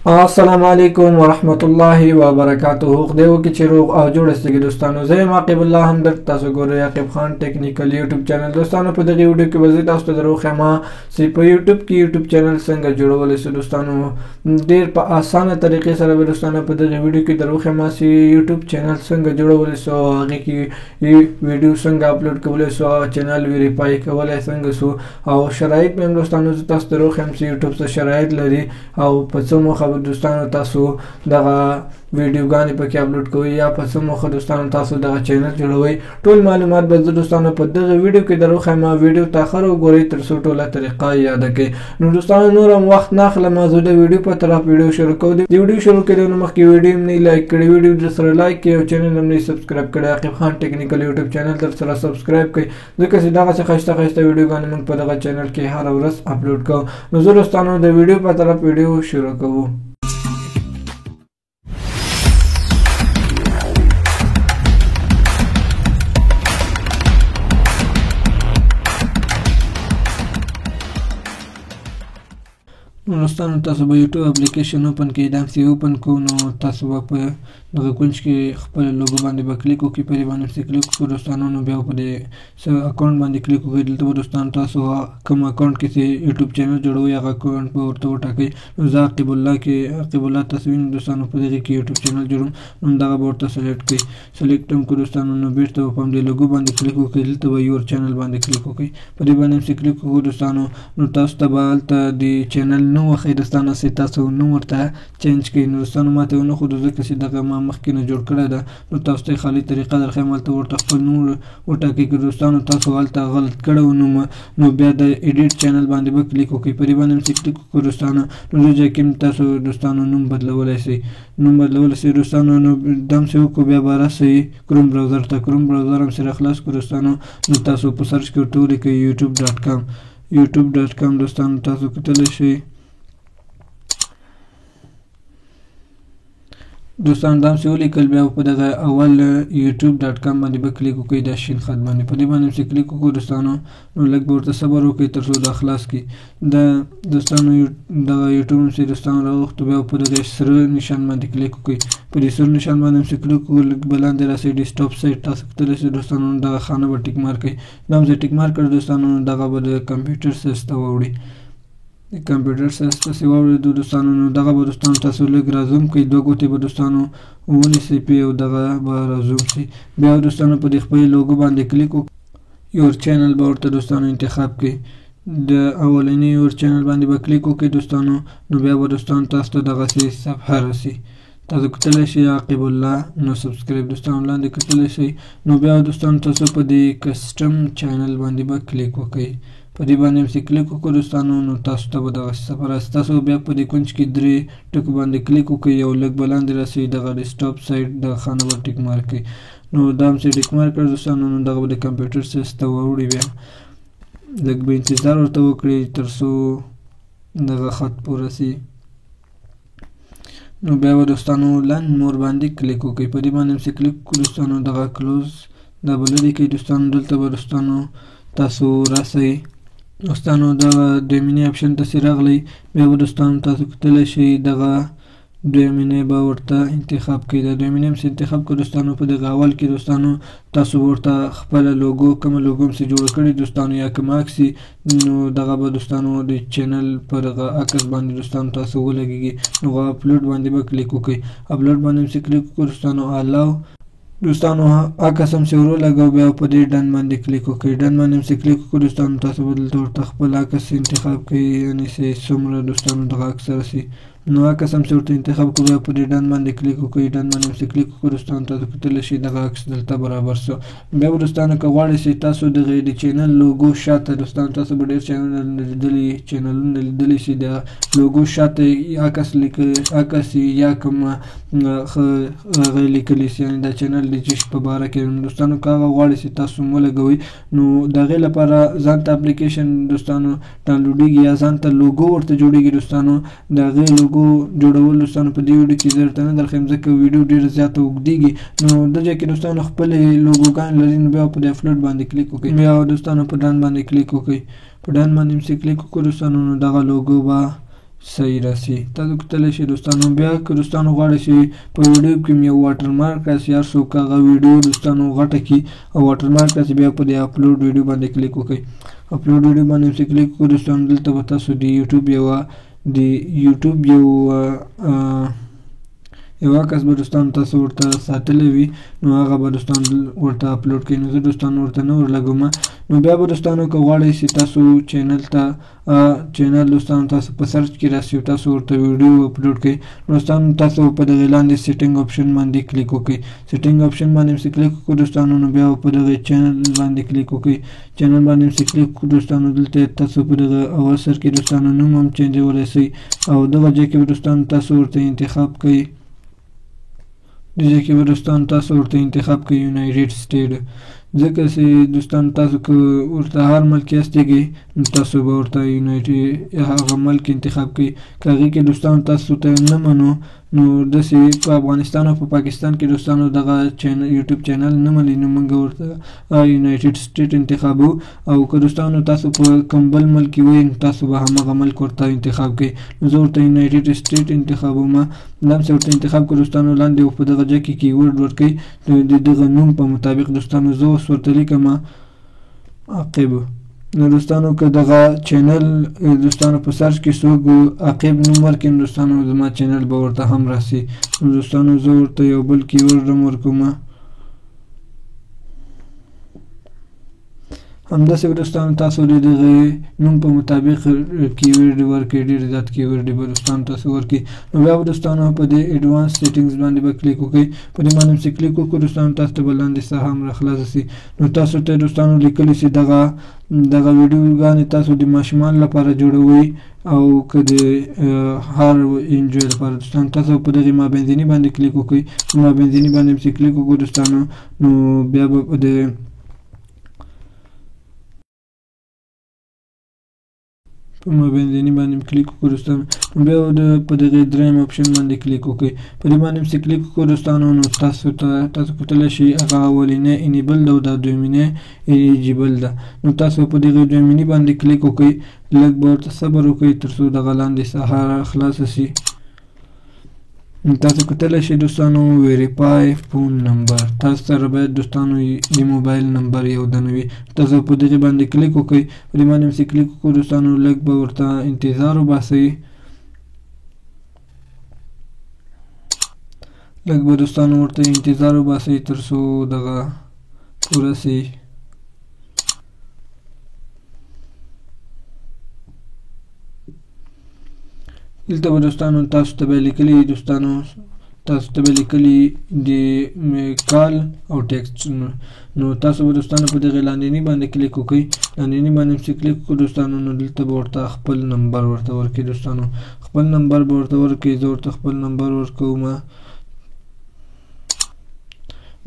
السلام علیکم ورحمت الله وبرکاته. خدای وکړي چې روغ او جوړ اوسئ دوستانو. زه یم عاقب الله همدرد. تاسو ګورئ عاقب خان ټیکنیکل یوټیوب چینل. دوستانو په دغه ویډیو کې به زه تاسو ته دروښیم چې په یوټیوب کې یوټیوب چینل څنګه جوړولی شو. دوستانو ډېر په اسانه طریقې سره به دوستانو په دغه ویډیو کې دروښیم چې یوټیوب چینل څنګه جوړولی شو، هغې کې ویډیو څنګه اپلوډ کولی شو، چینل ویریفای کولی څنګه شو، او شرایط مې هم دوستانو زه تاسو ته دروښیم چې یوټیوب څه شرایط لري او په څه موخه دوستانو تاسو دغه ویډیوګانې پکې اپلوډ کوئ یا په څه موخه دوستانو تاسو دغه چینل جوړوئ. ټول معلومات به زه دوستانو په دغه ویډیو کې دروښیم. ویډیو ته آخر وګورئ تر څو ټوله طریقه یاده کړئ. نو دوستانو نور هم وخت نه اخلم، زه د ویډیو په طرف ویډیو شروع کوم. د ویډیو شروع کېدو نه مخکې ویډیو هم نه لایک کړئ، ویډیو در سره لایک کړئ او چینل هم نه سبسکرایب کړئ. عاقب خان ټیکنیکل یوټیوب چینل در سره سبسکرایب کړئ ځکه چې دغسې ښایسته ښایسته ویډیوګانې موږ په دغه چینل کې هره ورځ اپلوډ کوو. نو زه دوستانو د ویډیو په طرف ویډیو شروع کوو. دوستانو تاسو به یوټیوب اپلیکیشن اوپن کړئ. دا همسې اوپن کوو نو تاسو به په دغه کونج کې خپل لوګو باندې به کلیک وکړئ. په دې باندې همسې کلیک وکړو دوستانو. نو بیا په دې اکاونټ باندې کلیک وکړئ. دلته به دوستانو تاسو کوم اکاونټ کې چې یوټیوب چینل جوړوئ هغه اکاونټ به ورته وټاکئ. نو زه عاقب الله تاسو وینئ دوستانو په دغې کې یوټیوب چینل جوړوم. نو همدغه به ورته سلیکټ کړئ. سلیکټ هم کړو دوستانو. نو بېرته به په همدې لوګو باندې کلیک وکړئ. دلته به یور چینل باندې کلیک وکړئ. په دې باندې همسې کلیک وکړو دوستانو. نو تاسو ته به هلته د چینل نوم وښیي دوستانو چې تاسو نوم ورته چینج کړئ. نو دوستانو ما ته ونه ښودو ځکه چې دغه ما مخکې نه جوړ کړی ده. نو تاسو ته خالي طریقه درښیم، هلته ورته خپل نوم وټاکئ. که دوستانو تاسو هلته غلط کړی و نوم نو بیا د ایډیټ چینل باندې به کلیک وکړئ. په دې باندې همسې کلیک وکړو دوستانو. نو دې ځای کې تاسو دوستانو نوم بدلولی شئ دوستانو. نو دا همسې وکړو. بیا به راسئ کروم براوزر ته. کروم براوزر همسې راخلاص کړو دوستانو. نو تاسو په سرچ کې ورته ولیکئ youtube.com دوستانو. تاسو کتلی شئ دوستانو. دا همسې ولیکل. بیا په دغه اول youtube.com باندې به کلیک وکړئ دا شین خط باندې. په دې باندې همسې کلیک وکړو دوستانو. نو لږ به ورته صبر وکړئ تر څو دا خلاص کړي. دا دوستانو دغه یوټیوب همسې دوستانو راوغوښتو. بیا په دغه سره نشان باندې کلیک وکړئ. په دې سره نشان باندې همسې کلیک وکړو. لږ به لاندې راسئ ډیسکټاپ سایټ تاسو کتلی شئ دوستانو. دغه خانه به ټیک مارک کړئ. دا همسې ټیک مارک کړئ دوستانو. دغه به د کمپیوټر سایز ته واوړي. د کمپیوټر سایز پسې واوړېدو دوستانو. نو دغه به دوستانو تاسو لږ رازوم کړئ. 2 ګوتې به دوستانو ونیسئ پې او دغه به رازوم شي. بیا دوستانو په دې خپل لوګو باندې کلیک وکړئ. یور چینل به ورته دوستانو انتخاب کړئ. د اولني یور چینل باندې به کلیک وکړئ دوستانو. نو بیا به دوستانو تاسو ته دغسې صفحه راسي. تاسو کتلی شئ عاقب الله نو سبسکرایب دوستانو لاندې کتلی شئ. نو بیا دوستانو تاسو په دې کسټم چینل باندې به کلیک وکړئ. په دې باندې همسې کلیک وکړو دوستانو. نو تاسو ته به دغسې صفحه راسي. تاسو بیا په دې کونج کې 3 ټکو باندې کلیک وکړئ. یو لږ به لاندې راسئ. دغه ډیسکټاپ سایټ دغه خانه به ټیک مارک کړئ. نو دا همسې ټیک مارک کړئ دوستانو. نو دغه به د کمپیوټر سایز ته واوړي. بیا لږ به انتظار ورته وکړئ تر څو دغه خط پوره سي. نو بیا به دوستانو لنډ مور باندې کلیک وکړئ. په دې باندې همسې کلیک وکړو دوستانو. دغه کلوز دا به لرې کړئ دوستانو. دلته به دوستانو تاسو راسئ دوستانو. دغه دویمینې اپشن ته چې راغلی بیا به دوستانو تاسو کتلی شئ دغه دویمینې به ورته انتخاب کړئ. دا دویمینې همسې انتخاب کړو دوستانو. په دغه اول کې دوستانو تاسو به ورته خپله لوګو کومه لوګو همسې جوړه کړې دوستانو یا کوم عکس نو دغه به دوستانو د چینل په دغه عکس باندې دوستانو تاسو ولګېږي. نو اپلوډ باندې به کلیک وکړئ. اپلوډ باندې همسې کلیک وکړو دوستانو. الاو دوستانو عکس همسې ورولګوو. بیا په دې ډن باندې کلیک وکړئ. ډن باندې همسې کلیک وکړو دوستانو. تاسو به دلته ورته خپل عکس انتخاب کړئ یعنې چې څومره دوستانو دغه عکس راسي. نو عکس همسې ورته انتخاب کړو. بیا په دې ډن باندې کلیک وکړئ. ډن باندې همسې کلیک وکړو دوستانو. تاسو کتلی شئ دغه عکس دلته برابر شو. بیا به دوستانو که غواړئ چې تاسو دغه د چینل لوګو شاته دوستانو تاسو به ډېر چینلونه لیدلی شئ. د لوګو شاته عکس یا کوم هغه لیکلی شي یعنې دا چینل د جشن په باره کې دوستانو که هغه غواړئ چې تاسو هم ولګوئ نو د هغې لپاره ځان ته اپلیکیشن دوستانو ډاونلوډېږي یا ځان ته لوګو ورته جوړېږي دوستانو. د هغې لوګو جوړول دوستانو په دې ویډیو کې زه درته نه درښیم ځکه ویډیو ډېره زیاته اوږدېږي. نو دې ځای کې دوستانو خپلې لوګوګانې لري. نو بیا په دې اپلوډ باندې کلیک وکړئ. بیا دوستانو په ډن باندې کلیک وکړئ. په ډن باندې همسې کلیک وکړو دوستانو. نو دغه لوګو به صحیح راسي. تاسو کتلی شئ دوستانو. بیا که دوستانو غواړئ چې په ویډیو کې یو واټر مارک راسي، هر څوک هغه ویډیو دوستانو غټه کړي او واټر مارک راسي، بیا په دې اپلوډ ویډیو باندې کلیک وکړئ. اپلوډ ویډیو باندې چې کلیک وکړو دوستانو، دلته به تاسو د یوټیوب یو عکس به دوستانو تاسو ورته ساتلی وي، نو هغه به دوستانو ورته اپلوډ کړئ. نو زه دوستانو ورته نه ورلګوم. نو بیا به دوستانو که غواړئ چې تاسو چینل دوستانو تاسو په سرچ کې راسي او تاسو ورته ویډیو اپلوډ کړئ، نو دوستانو تاسو په دغه لاندې سیټینګ آپشن باندې کلیک وکړئ. سیټینګ آپشن باندې چې کلیک وکړو دوستانو، نو بیا په دغه چینل باندې کلیک وکړئ. چینل باندې چې کلیک وکړو دوستانو، دلته تاسو په دغه اول سر کې دوستانو نوم هم چینجولی شئ او دغه ځای کې به دوستانو تاسو ورته انتخاب کړئ. دغه کې به دوستانو تاسو ورته انتخاب کړئ یونایټډ سټیټ، ځکه چې دوستانو تاسو که ورته هر ملک یاستیږئ نو تاسو به ورته هغه ملک انتخاب کړئ. که هغې کې دوستانو تاسو ته نه منو، نو داسې په افغانستان او په پاکستان کې دوستانو دغه یوټیوب چینل نه مني، نو موږ ورته یونایټډ سټیټ انتخابو. او که دوستانو تاسو په کوم بل ملک کې وئ، نو تاسو به همغه ملک ورته انتخاب کړئ. نو زه ورته یونایټډ سټیټ انتخابوم. لمس ورته انتخاب کړو دوستانو، لاندې په دغه ځای کې کیورډ ورکړئ. د دغه نوم په مطابق دوستانو زه اوس ورته لیکم عاقب. نو دوستانو که دغه چینل دوستانو په سرچ کې څوک عاقب نوم ورکړي، نو دوستانو زما چینل به ورته هم راسي. نو دوستانو زه ورته یو بل کیورډ هم ورکوم. همداسې به دوستانو تاسو د دغه نوم په مطابق کیورډ ورکړئ، ډېر زیات کیورډ به دوستانو تاسو ورکړئ. نو بیا به دوستانو په دې ایډوانس سیټینګز باندې به کلیک وکړئ. په دې باندې چې کلیک وکړو دوستانو، تاسو ته به لاندې ساحه هم راخلاصه شي. نو تاسو ته دوستانو لیکلی چې دغه ویډیوګانې تاسو د ماشومانو لپاره جوړوئ او که د هر انجوی لپاره دوستانو، تاسو په دغې مابینځیني باندې کلیک وکړئ. مابینځیني باندې چې کلیک وکړو دوستانو، نو بیا به په د په مابینځیني باندې کلیک وکړو دوستانو، نو بیا په دغې دریم آپشن باندې کلیک وکړئ. په دې باندې چې کلیک وکړو دوستانو، نو تاسو کتلی شئ هغه اولنی انیبل ده او دا دویمنی ایلیجیبل ده. نو تاسو په دغې دویمني باندې کلیک وکړئ. لږ به ورته صبر وکړئ تر څو دغه لاندې ساحه خلاصه شي. تاسو کتلی شئ دوستانو ویریفای فون نمبر، تاسو سره باید دوستانو د موبایل نمبر یو دانه وي. تاسو په دغې باندې کلیک وکړئ. په دې باندې چې کلیک وکړو دوستانو، لږ به ورته انتظار وباسئ. لږ به دوستانو ورته انتظار وباسئ تر څو دغه پوره شي. دلته به دوستانو تاسو ته به لیکلي د کال او ټیکسټ، نو تاسو به دوستانو په دغې لاندیني باندې کلیک وکړئ. لاندیني باندې چې کلیک وکړو دوستانو، نو دلته به ورته خپل نمبر ورته ورکړئ. دوستانو خپل نمبر به ورته ورکړئ. زه ورته خپل نمبر ورکوم.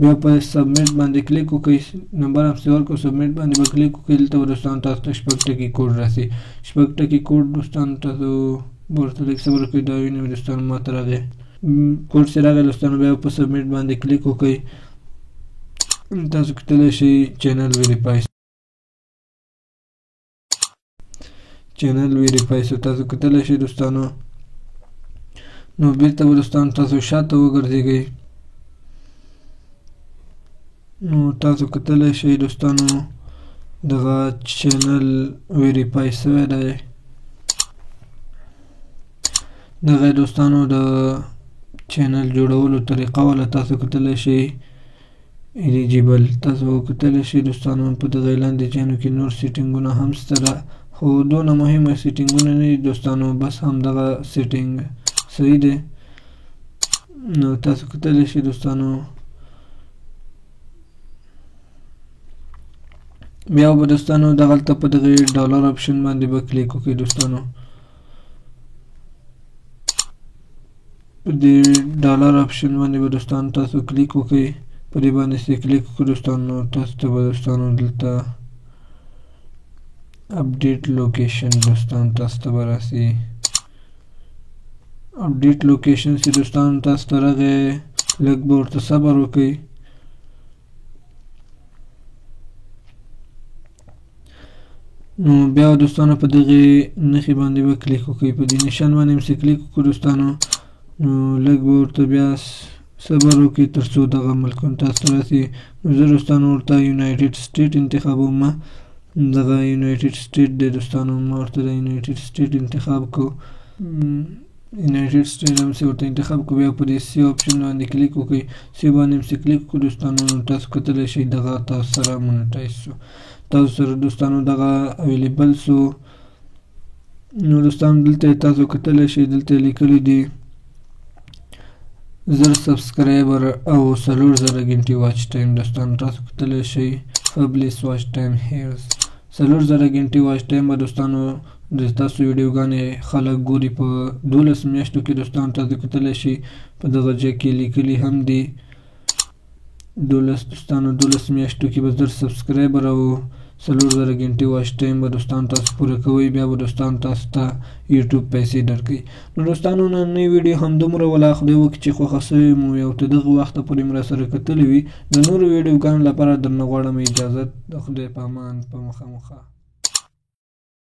بیا په سبمیټ باندې کلیک وکړئ. نمبر هم ورکړو، سبمیټ باندې به کلیک وکړئ. دلته به دوستانو تاسو ته 6 ټکي کوډ راسي. 6 ټکي کوډ دوستانو تاسو ورته لږ صبر وکړئ. دا وینم دوستانو ماته راغی کوډ چې راغی دوستانو، بیا په سبمیټ باندې کلیک وکړئ. تاسو کتلی شئ چینل ویریفای شو. تاسو کتلی شئ دوستانو. نو بیرته به دوستانو تاسو شاته وګرځېږئ. نو تاسو کتلی شئ دوستانو دغه چینل ویریفای شوی دی. دغه دوستانو د چینل جوړولو طریقه والا تاسو کتلی شئ ایلیجیبل. تاسو کتلی شئ دوستانو په دغه لاندې چینو کې نور سیټینګونه هم شته، خو دونه مهمه سیټینګونه نه دي دوستانو، بس همدغه سیټینګ صحیح دی. نو تاسو کتلی شئ دوستانو. بیا به دوستانو دغلته په دغې ډالر آپشن باندې به کلیک وکړئ. دوستانو په دې ډالر آپشن باندې به دوستانو تاسو کلیک وکړئ. په دې باندې چې کلیک وکړو دوستانو، تاسو ته به دوستانو دلته اپډیټ لوکیشن دوستانو تاسو ته به راسي. اپډیټ لوکیشن چې دوستانو تاسو ته راغی، لږ به ورته صبر وکړئ. نو بیا دوستانو په دغه نښې باندې به کلیک وکړئ، په دې نشان باندې هم کلیک وکړو دوستانو. نو لږ به ورته بیا صبر وکړئ تر څو دغه ملکونو تاسو ته راسي. نو زه دوستانو ورته یونایټډ سټیټ انتخابوم. دغه یونایټډ سټیټ دی دوستانو، ما ورته د یونایټډ سټیټ انتخاب کړو. یونایټډ سټیټ هم ورته انتخاب کړو. بیا په دې سی آپشن باندې کلیک وکړئ، سی باندې هم کلیک وکړو دوستانو. نو تاسو کتلی شئ دغه تاسو سره مونیټایز شو، تاسو سره دوستانو دغه اویلیبل سو. نو دوستانو دلته تاسو کتلی شئ، دلته لیکلی دي 1000 سبسکرایبر او 4000 غنټې واچ ټایم. دوستانو تاسو کتلی شئ پبلیش واچ ټایم هیرز 4000 غنټې واچ ټایم به دوستانو د تاسو ویډیوګانې خلک ګوري په 12 میاشتو کې. دوستانو تاسو کتلی شئ په دغه ځای کې لیکلي هم دي 12 میاشتو کې به 1000 سبسکرایبر او 4000 غنټې واچ ټایم به دوستانو تاسو پوره کوئ، بیا به دوستانو تاسو ته یوټیوب پیسې درکوي. نو دوستانو نننۍ ویډیو همدومره ولا، خدای وکړي چې خوښه سوې مو او تر دغه وخته پورې مو راسره کتلي وي. د نورو ویډیوګانو لپاره درنه غواړم اجازت. د خدای په امان، په مخه.